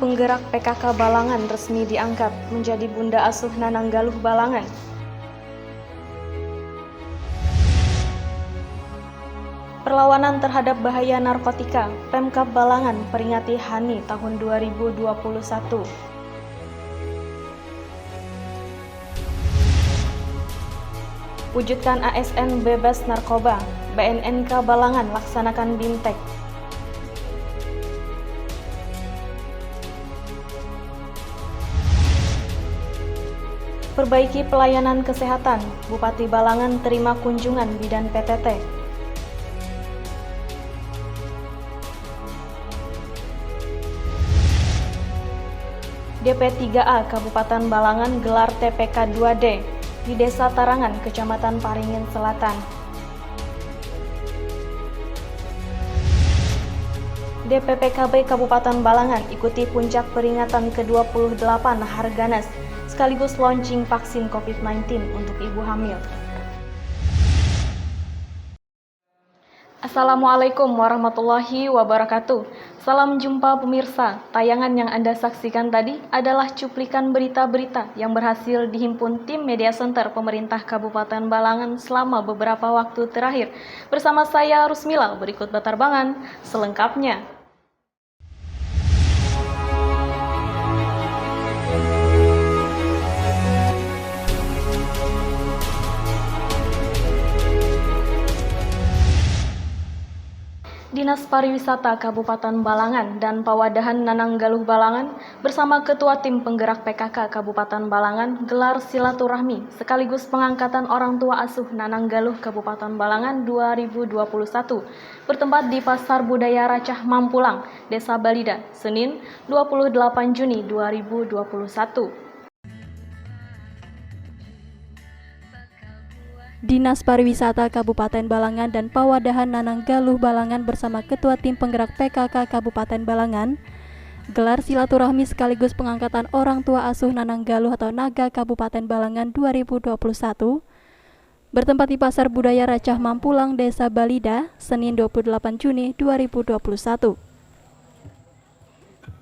penggerak PKK Balangan resmi diangkat menjadi Bunda Asuh Nananggaluh Balangan. Perlawanan terhadap bahaya narkotika, Pemkab Balangan peringati HANI tahun 2021. Wujudkan ASN bebas narkoba, BNNK Balangan laksanakan BIMTEK. Perbaiki pelayanan kesehatan, Bupati Balangan terima kunjungan Bidan PTT. DP3A Kabupaten Balangan gelar TPK 2D di Desa Tarangan, Kecamatan Paringin Selatan. DPPKB Kabupaten Balangan ikuti puncak peringatan ke-28 Harganas sekaligus launching vaksin COVID-19 untuk ibu hamil. Assalamualaikum warahmatullahi wabarakatuh. Salam jumpa pemirsa. Tayangan yang Anda saksikan tadi adalah cuplikan berita-berita yang berhasil dihimpun tim Media Center Pemerintah Kabupaten Balangan selama beberapa waktu terakhir. Bersama saya Rusmila, berikut Batarbangan selengkapnya. Dinas Pariwisata Kabupaten Balangan dan Pawadahan Nananggaluh Balangan bersama Ketua Tim Penggerak PKK Kabupaten Balangan gelar silaturahmi sekaligus pengangkatan orang tua asuh Nananggaluh Kabupaten Balangan 2021 bertempat di Pasar Budaya Racah Mampulang, Desa Balida, Senin 28 Juni 2021. Dinas Pariwisata Kabupaten Balangan dan Pawadahan Nananggaluh Balangan bersama Ketua Tim Penggerak PKK Kabupaten Balangan gelar silaturahmi sekaligus pengangkatan orang tua asuh Nananggaluh atau Naga Kabupaten Balangan 2021 bertempat di Pasar Budaya Racah Mampulang, Desa Balida, Senin 28 Juni 2021.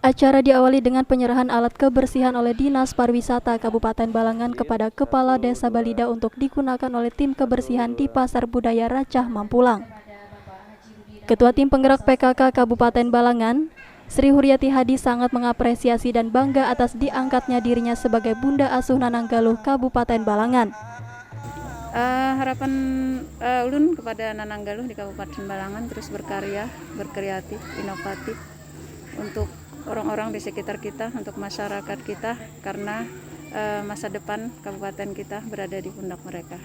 Acara diawali dengan penyerahan alat kebersihan oleh Dinas Pariwisata Kabupaten Balangan kepada Kepala Desa Balida untuk digunakan oleh tim kebersihan di Pasar Budaya Racah Mampulang. Ketua Tim Penggerak PKK Kabupaten Balangan, Sri Huryati Hadi sangat mengapresiasi dan bangga atas diangkatnya dirinya sebagai Bunda Asuh Nananggaluh Kabupaten Balangan. Harapan ulun kepada Nananggaluh di Kabupaten Balangan terus berkarya, berkreatif, inovatif untuk orang-orang di sekitar kita, untuk masyarakat kita, karena masa depan kabupaten kita berada di pundak mereka.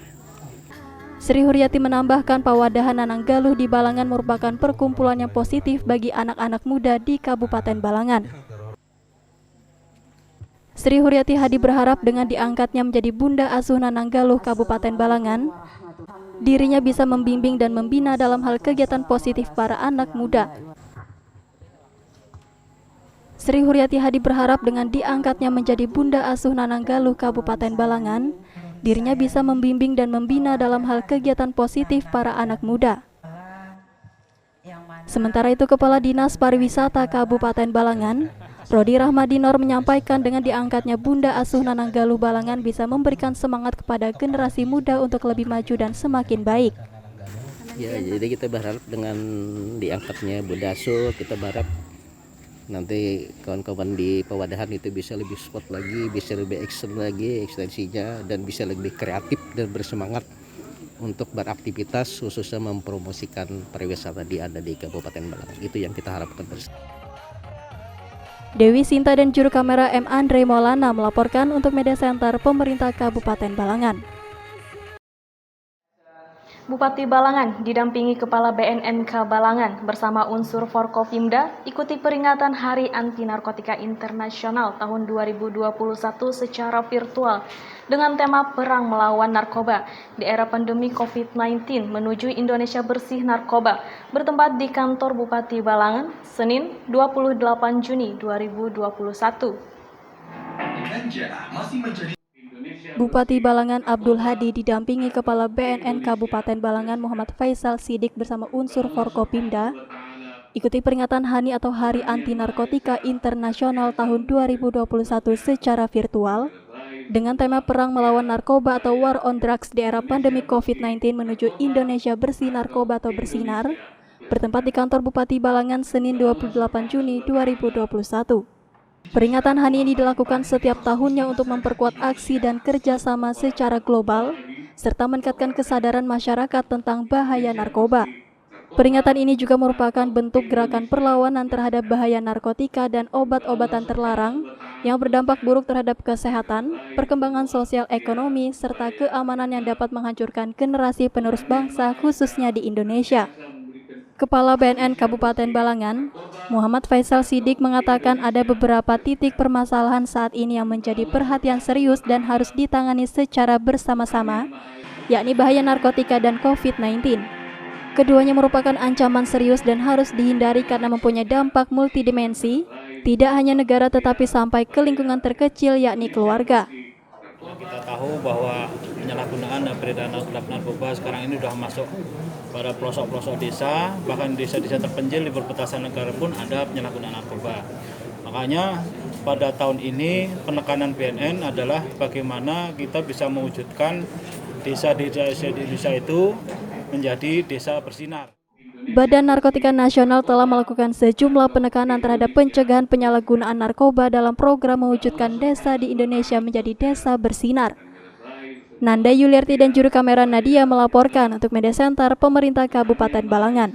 Sri Huryati menambahkan Pawadahan Nananggaluh di Balangan merupakan perkumpulan yang positif bagi anak-anak muda di Kabupaten Balangan. Sri Huryati Hadi berharap dengan diangkatnya menjadi Bunda Asuh Nananggaluh Kabupaten Balangan, dirinya bisa membimbing dan membina dalam hal kegiatan positif para anak muda. Sri Huryati Hadi berharap dengan diangkatnya menjadi Bunda Asuh Nananggaluh Kabupaten Balangan, dirinya bisa membimbing dan membina dalam hal kegiatan positif para anak muda. Sementara itu, Kepala Dinas Pariwisata Kabupaten Balangan, Rodi Rahmadinor menyampaikan dengan diangkatnya Bunda Asuh Nananggaluh Balangan bisa memberikan semangat kepada generasi muda untuk lebih maju dan semakin baik. Ya, jadi kita berharap dengan diangkatnya Bunda Asuh, kita berharap nanti kawan-kawan di Pawadahan itu bisa lebih sport lagi, bisa lebih action lagi ekstensinya, dan bisa lebih kreatif dan bersemangat untuk beraktivitas, khususnya mempromosikan pariwisata di Kabupaten Balangan. Itu yang kita harapkan bersama. Dewi Sinta dan juru kamera M. Andre Maulana melaporkan untuk Media Center Pemerintah Kabupaten Balangan. Bupati Balangan didampingi Kepala BNNK Balangan bersama unsur Forkopimda ikuti peringatan Hari Anti Narkotika Internasional tahun 2021 secara virtual dengan tema Perang Melawan Narkoba di era pandemi COVID-19 menuju Indonesia Bersih Narkoba bertempat di kantor Bupati Balangan, Senin 28 Juni 2021. Bupati Balangan Abdul Hadi didampingi Kepala BNN Kabupaten Balangan Muhammad Faisal Sidik bersama unsur Forkopimda ikuti peringatan HANI atau Hari Anti Narkotika Internasional tahun 2021 secara virtual dengan tema Perang Melawan Narkoba atau War on Drugs di era pandemi COVID-19 menuju Indonesia Bersih Narkoba atau Bersinar, bertempat di kantor Bupati Balangan Senin 28 Juni 2021. Peringatan HANI ini dilakukan setiap tahunnya untuk memperkuat aksi dan kerjasama secara global, serta meningkatkan kesadaran masyarakat tentang bahaya narkoba. Peringatan ini juga merupakan bentuk gerakan perlawanan terhadap bahaya narkotika dan obat-obatan terlarang yang berdampak buruk terhadap kesehatan, perkembangan sosial ekonomi, serta keamanan yang dapat menghancurkan generasi penerus bangsa khususnya di Indonesia. Kepala BNN Kabupaten Balangan, Muhammad Faisal Sidik mengatakan ada beberapa titik permasalahan saat ini yang menjadi perhatian serius dan harus ditangani secara bersama-sama, yakni bahaya narkotika dan COVID-19. Keduanya merupakan ancaman serius dan harus dihindari karena mempunyai dampak multidimensi, tidak hanya negara tetapi sampai ke lingkungan terkecil yakni keluarga. Kita tahu bahwa penyalahgunaan dan peredaran narkoba sekarang ini sudah masuk pada pelosok-pelosok desa, bahkan desa-desa terpencil di perbatasan negara pun ada penyalahgunaan narkoba. Makanya pada tahun ini penekanan BNN adalah bagaimana kita bisa mewujudkan desa-desa di Indonesia itu menjadi desa bersinar. Badan Narkotika Nasional telah melakukan sejumlah penekanan terhadap pencegahan penyalahgunaan narkoba dalam program mewujudkan desa di Indonesia menjadi desa bersinar. Nanda Yuliarti dan juru kamera Nadia melaporkan untuk Media Center Pemerintah Kabupaten Balangan.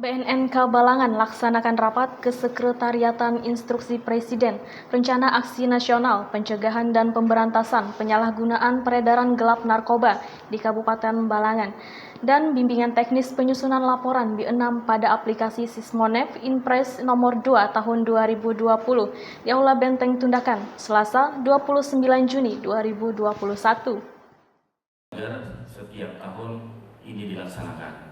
BNNK Balangan laksanakan rapat Kesekretariatan Instruksi Presiden, Rencana Aksi Nasional Pencegahan dan Pemberantasan Penyalahgunaan Peredaran Gelap Narkoba di Kabupaten Balangan dan bimbingan teknis penyusunan laporan B6 pada aplikasi Sismonev Inpres nomor 2 tahun 2020 di Aula Benteng Tundakan, Selasa 29 Juni 2021. Setiap tahun ini dilaksanakan.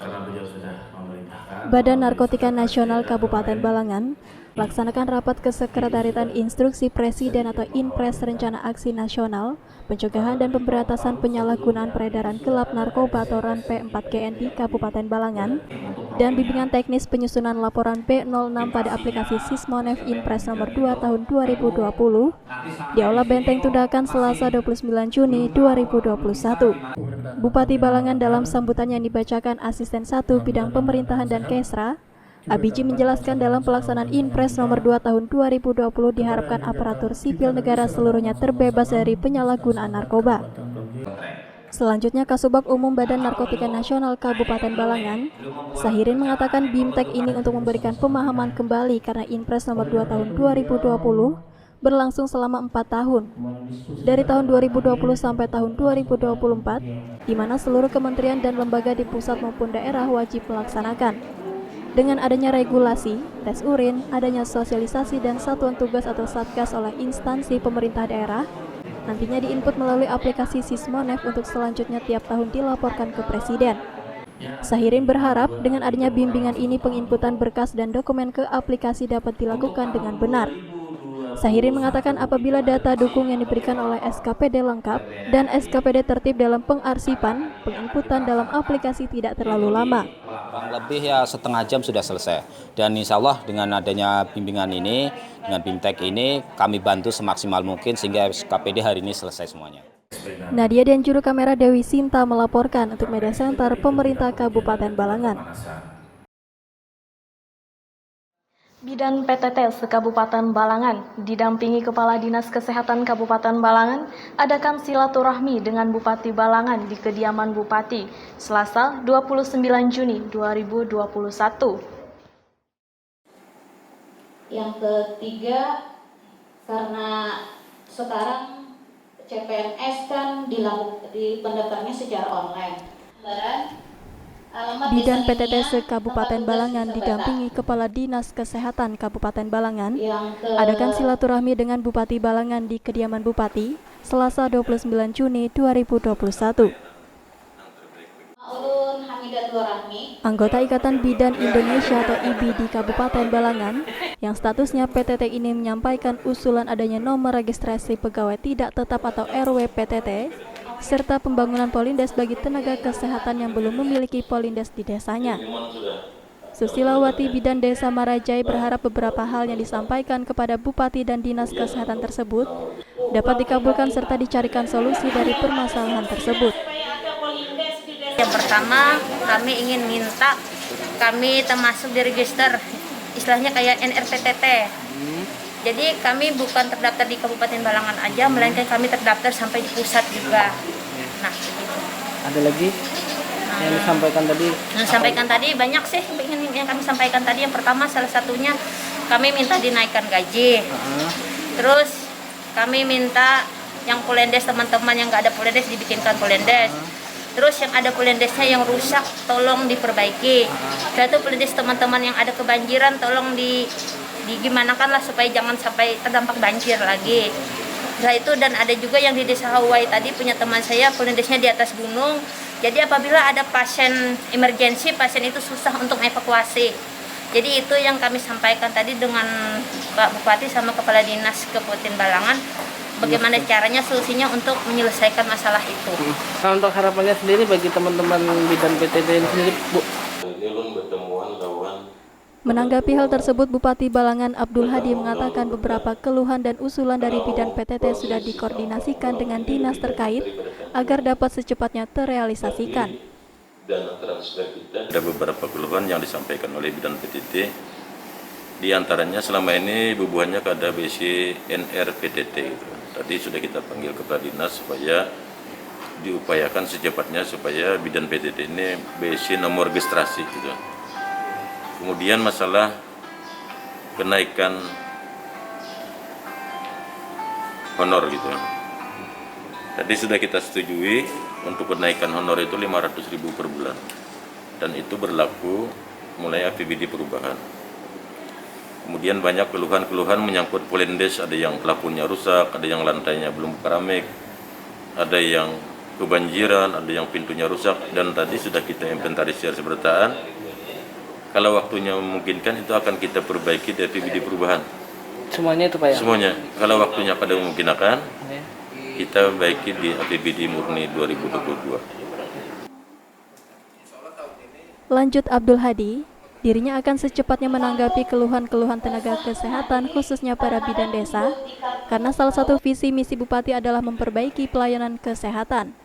Karena beliau sudah memerintahkan. Badan Narkotika Nasional Kabupaten Balangan laksanakan rapat Kesekretariatan Instruksi Presiden atau Inpres Rencana Aksi Nasional Pencegahan dan Pemberantasan Penyalahgunaan Peredaran Gelap Narkoba atau RANP4GN di Kabupaten Balangan dan bimbingan teknis penyusunan laporan B06 pada aplikasi Sismonev Inpres nomor 2 tahun 2020 di Aula Benteng Tundakan Selasa 29 Juni 2021. Bupati Balangan dalam sambutannya yang dibacakan Asisten 1 Bidang Pemerintahan dan Kesra, Abiji menjelaskan dalam pelaksanaan Inpres nomor 2 tahun 2020 diharapkan aparatur sipil negara seluruhnya terbebas dari penyalahgunaan narkoba. Selanjutnya Kasubag Umum Badan Narkotika Nasional Kabupaten Balangan, Sahirin mengatakan BIMTEK ini untuk memberikan pemahaman kembali karena Inpres nomor 2 tahun 2020 berlangsung selama 4 tahun, dari tahun 2020 sampai tahun 2024, di mana seluruh kementerian dan lembaga di pusat maupun daerah wajib melaksanakan. Dengan adanya regulasi, tes urin, adanya sosialisasi dan satuan tugas atau satgas oleh instansi pemerintah daerah, nantinya diinput melalui aplikasi Sismonev untuk selanjutnya tiap tahun dilaporkan ke Presiden. Sahirin berharap dengan adanya bimbingan ini penginputan berkas dan dokumen ke aplikasi dapat dilakukan dengan benar. Sahirin mengatakan apabila data dukung yang diberikan oleh SKPD lengkap dan SKPD tertib dalam pengarsipan, penginputan dalam aplikasi tidak terlalu lama. Lebih ya setengah jam sudah selesai. Dan insya Allah dengan adanya bimbingan ini, dengan BIMTEK ini, kami bantu semaksimal mungkin sehingga SKPD hari ini selesai semuanya. Nadia dan juru kamera Dewi Sinta melaporkan untuk Media Center Pemerintah Kabupaten Balangan. Bidan PTT se-Kabupaten Balangan didampingi Kepala Dinas Kesehatan Kabupaten Balangan adakan silaturahmi dengan Bupati Balangan di kediaman Bupati Selasa 29 Juni 2021. Yang ketiga, karena sekarang CPNS kan pendaftarnya secara online. Bidan PTT se-Kabupaten Balangan didampingi Kepala Dinas Kesehatan Kabupaten Balangan adakan silaturahmi dengan Bupati Balangan di kediaman Bupati Selasa 29 Juni 2021. Ulun Hamidatul Rahmi Anggota Ikatan Bidan Indonesia atau IBI di Kabupaten Balangan yang statusnya PTT ini menyampaikan usulan adanya nomor registrasi pegawai tidak tetap atau RW PTT serta pembangunan polindes bagi tenaga kesehatan yang belum memiliki polindes di desanya. Susilawati Bidan Desa Marajai berharap beberapa hal yang disampaikan kepada Bupati dan Dinas Kesehatan tersebut dapat dikabulkan serta dicarikan solusi dari permasalahan tersebut. Yang pertama, kami ingin minta kami termasuk di register, istilahnya kayak NRPTT. Jadi kami bukan terdaftar di Kabupaten Balangan aja, melainkan kami terdaftar sampai di pusat juga. Nah, begitu. Ada lagi yang disampaikan tadi? Yang disampaikan tadi banyak sih yang kami sampaikan tadi. Yang pertama salah satunya kami minta dinaikkan gaji. Terus kami minta yang polendes teman-teman yang nggak ada polendes dibikinkan polendes. Terus yang ada polendesnya yang rusak tolong diperbaiki. Dan itu polendes teman-teman yang ada kebanjiran tolong digimanakan lah supaya jangan sampai terdampak banjir lagi. Setelah itu dan ada juga yang di Desa Hawaii tadi punya teman saya polendesnya di atas gunung. Jadi apabila ada pasien emergensi, pasien itu susah untuk evakuasi. Jadi itu yang kami sampaikan tadi dengan Pak Bupati sama Kepala Dinas Kabupaten Balangan. Bagaimana caranya solusinya untuk menyelesaikan masalah itu. Nah, untuk harapannya sendiri bagi teman-teman bidan PTT ini sendiri, Bu? Menanggapi hal tersebut, Bupati Balangan Abdul Hadi mengatakan beberapa keluhan dan usulan dari bidan PTT sudah dikoordinasikan dengan dinas terkait agar dapat secepatnya terrealisasikan. Ada beberapa keluhan yang disampaikan oleh bidan PTT, di antaranya selama ini bubuhannya pada BC NRPTT. Gitu. Tadi sudah kita panggil kepala dinas supaya diupayakan secepatnya supaya bidan PTT ini BC nomor registrasi. Gitu. Kemudian masalah kenaikan honor gitu. Tadi sudah kita setujui untuk kenaikan honor itu 500.000 per bulan. Dan itu berlaku mulai APBD perubahan. Kemudian banyak keluhan-keluhan menyangkut polendes, ada yang plafonnya rusak, ada yang lantainya belum keramik, ada yang kebanjiran, ada yang pintunya rusak, dan tadi sudah kita inventarisir seberataan. Kalau waktunya memungkinkan itu akan kita perbaiki dari APBD perubahan. Semuanya itu Pak ya? Semuanya. Kalau waktunya pada memungkinkan, kita baiki di APBD murni 2022. Lanjut Abdul Hadi, dirinya akan secepatnya menanggapi keluhan-keluhan tenaga kesehatan khususnya para bidan desa, karena salah satu visi misi Bupati adalah memperbaiki pelayanan kesehatan.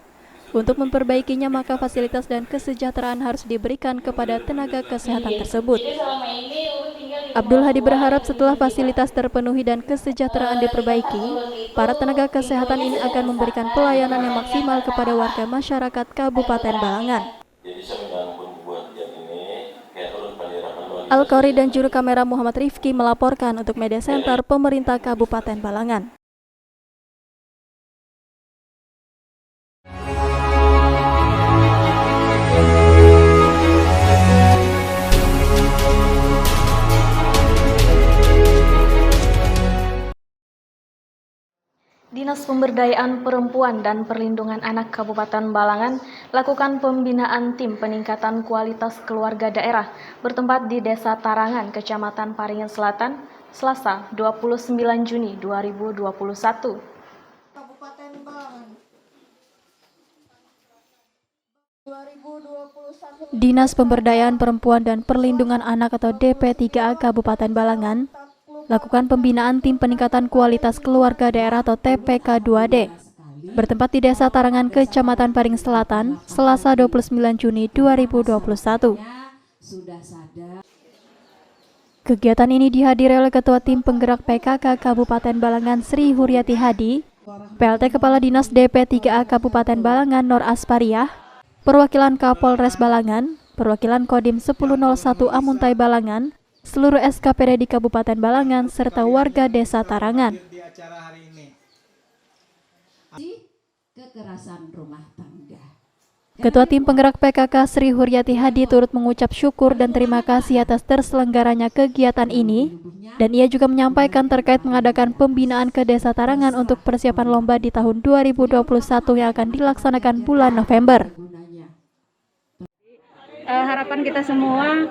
Untuk memperbaikinya maka fasilitas dan kesejahteraan harus diberikan kepada tenaga kesehatan tersebut. Abdul Hadi berharap setelah fasilitas terpenuhi dan kesejahteraan diperbaiki, para tenaga kesehatan ini akan memberikan pelayanan yang maksimal kepada warga masyarakat Kabupaten Balangan. Al-Qori dan juru kamera Muhammad Rifki melaporkan untuk Media Center Pemerintah Kabupaten Balangan. Dinas Pemberdayaan Perempuan dan Perlindungan Anak Kabupaten Balangan lakukan pembinaan tim peningkatan kualitas keluarga daerah bertempat di Desa Tarangan, Kecamatan Paringin Selatan, Selasa 29 Juni 2021. Kabupaten Balangan. 2021. Dinas Pemberdayaan Perempuan dan Perlindungan Anak atau DP3A Kabupaten Balangan lakukan pembinaan tim peningkatan kualitas keluarga daerah atau TPK2D bertempat di Desa Tarangan, Kecamatan Paringin Selatan, Selasa 29 Juni 2021. Kegiatan ini dihadiri oleh Ketua Tim Penggerak PKK Kabupaten Balangan Sri Huryati Hadi, PLT Kepala Dinas DP3A Kabupaten Balangan Nor Aspariah, perwakilan Kapolres Balangan, perwakilan Kodim 1001 Amuntai Balangan, seluruh SKPD di Kabupaten Balangan, serta warga Desa Tarangan. Ketua Tim Penggerak PKK Sri Huryati Hadi turut mengucap syukur dan terima kasih atas terselenggaranya kegiatan ini, dan ia juga menyampaikan terkait mengadakan pembinaan ke Desa Tarangan untuk persiapan lomba di tahun 2021 yang akan dilaksanakan bulan November. harapan kita semua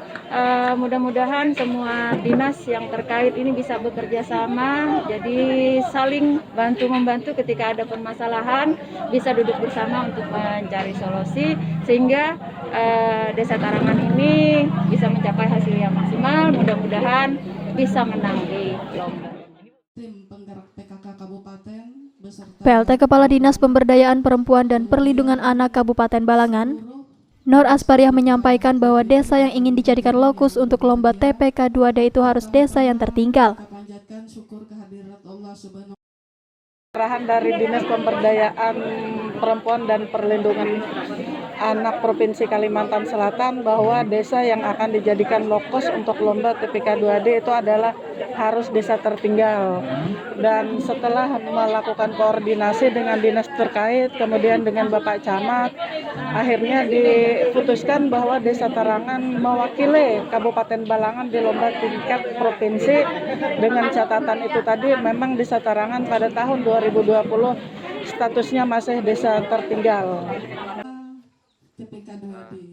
mudah-mudahan semua dinas yang terkait ini bisa bekerja sama, jadi saling bantu-membantu ketika ada permasalahan, bisa duduk bersama untuk mencari solusi sehingga Desa Tarangan ini bisa mencapai hasil yang maksimal, mudah-mudahan bisa menang di lomba. Tim penggerak PKK Kabupaten beserta PLT Kepala Dinas Pemberdayaan Perempuan dan Perlindungan Anak Kabupaten Balangan, Nur Aspariah menyampaikan bahwa desa yang ingin dijadikan lokus untuk lomba TPK 2D itu harus desa yang tertinggal. panjatkan syukur kehadirat Allah Subhanahu. Arahan dari Dinas Pemberdayaan Perempuan dan Perlindungan Anak Provinsi Kalimantan Selatan bahwa desa yang akan dijadikan lokus untuk lomba TPK 2D itu adalah harus desa tertinggal. Dan setelah melakukan koordinasi dengan dinas terkait, kemudian dengan Bapak Camat, akhirnya diputuskan bahwa Desa Tarangan mewakili Kabupaten Balangan di lomba tingkat provinsi. Dengan catatan itu tadi, memang Desa Tarangan pada tahun 2020 statusnya masih desa tertinggal.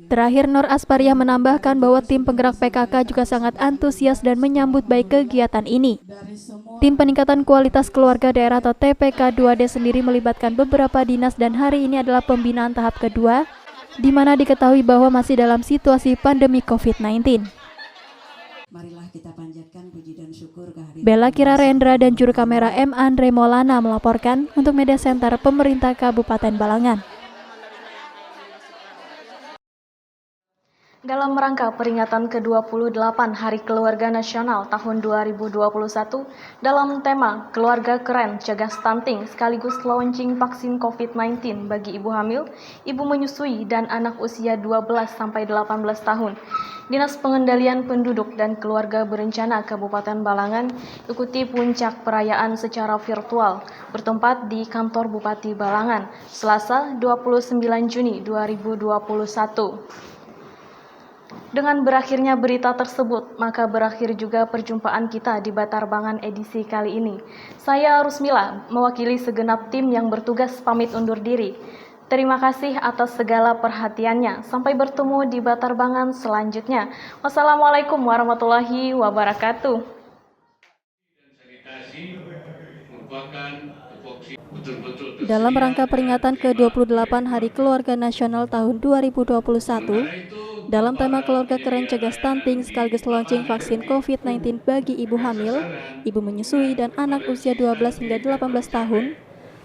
Terakhir, Nur Aspariah menambahkan bahwa tim penggerak PKK juga sangat antusias dan menyambut baik kegiatan ini. Tim peningkatan kualitas keluarga daerah atau TPK 2D sendiri melibatkan beberapa dinas dan hari ini adalah pembinaan tahap kedua, di mana diketahui bahwa masih dalam situasi pandemi COVID-19. Marilah kita panjatkan puji dan syukur kehadirat Bella Kira Rendra dan juru kamera M. Andre Maulana melaporkan untuk Media Center Pemerintah Kabupaten Balangan. Dalam rangka peringatan ke-28 Hari Keluarga Nasional tahun 2021, dalam tema Keluarga Keren Cegah Stunting sekaligus launching vaksin COVID-19 bagi ibu hamil, ibu menyusui, dan anak usia 12-18 tahun, Dinas Pengendalian Penduduk dan Keluarga Berencana Kabupaten Balangan ikuti puncak perayaan secara virtual bertempat di kantor Bupati Balangan, Selasa 29 Juni 2021. Dengan berakhirnya berita tersebut, maka berakhir juga perjumpaan kita di Batarbangan edisi kali ini. Saya Rusmila, mewakili segenap tim yang bertugas pamit undur diri. Terima kasih atas segala perhatiannya. Sampai bertemu di Batarbangan selanjutnya. Wassalamualaikum warahmatullahi wabarakatuh. Dalam rangka peringatan ke-28 Hari Keluarga Nasional tahun 2021, dalam tema Keluarga Keren Cegah Stunting sekaligus launching vaksin COVID-19 bagi ibu hamil, ibu menyusui, dan anak usia 12 hingga 18 tahun,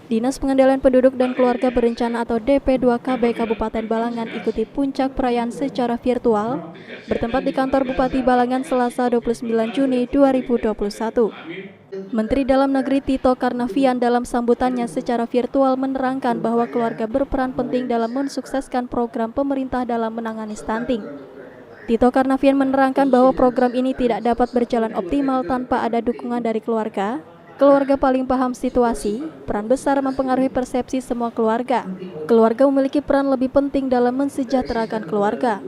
Dinas Pengendalian Penduduk dan Keluarga Berencana atau DP2KB Kabupaten Balangan ikuti puncak perayaan secara virtual bertempat di kantor Bupati Balangan Selasa 29 Juni 2021. Menteri Dalam Negeri Tito Karnavian dalam sambutannya secara virtual menerangkan bahwa keluarga berperan penting dalam mensukseskan program pemerintah dalam menangani stunting. Tito Karnavian menerangkan bahwa program ini tidak dapat berjalan optimal tanpa ada dukungan dari keluarga. Keluarga paling paham situasi, peran besar mempengaruhi persepsi semua keluarga. Keluarga memiliki peran lebih penting dalam mensejahterakan keluarga.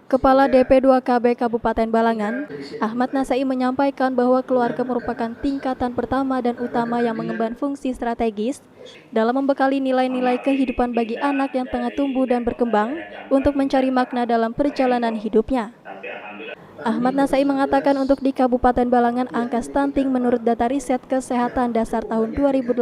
Kepala DP2KB Kabupaten Balangan, Ahmad Nasai menyampaikan bahwa keluarga merupakan tingkatan pertama dan utama yang mengemban fungsi strategis dalam membekali nilai-nilai kehidupan bagi anak yang tengah tumbuh dan berkembang untuk mencari makna dalam perjalanan hidupnya. Ahmad Nasai mengatakan untuk di Kabupaten Balangan angka stunting menurut data riset kesehatan dasar tahun 2018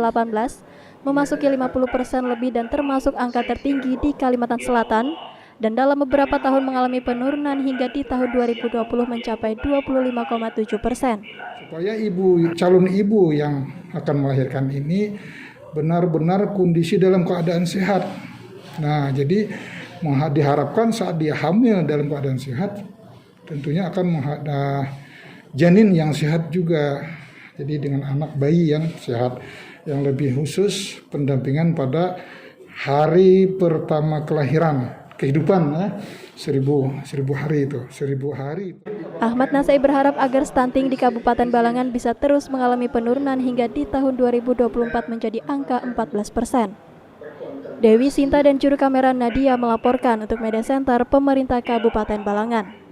memasuki 50% lebih dan termasuk angka tertinggi di Kalimantan Selatan, dan dalam beberapa tahun mengalami penurunan hingga di tahun 2020 mencapai 25,7%. Supaya calon ibu yang akan melahirkan ini benar-benar kondisi dalam keadaan sehat. Nah, jadi diharapkan saat dia hamil dalam keadaan sehat, tentunya akan menghadap janin yang sehat juga. Jadi dengan anak bayi yang sehat, yang lebih khusus pendampingan pada hari pertama kelahiran. Kehidupan 1000 hari itu 1000 hari. Ahmad Nasai berharap agar stunting di Kabupaten Balangan bisa terus mengalami penurunan hingga di tahun 2024 menjadi angka 14%. Dewi Sinta dan juru kamera Nadia melaporkan untuk Media Center Pemerintah Kabupaten Balangan.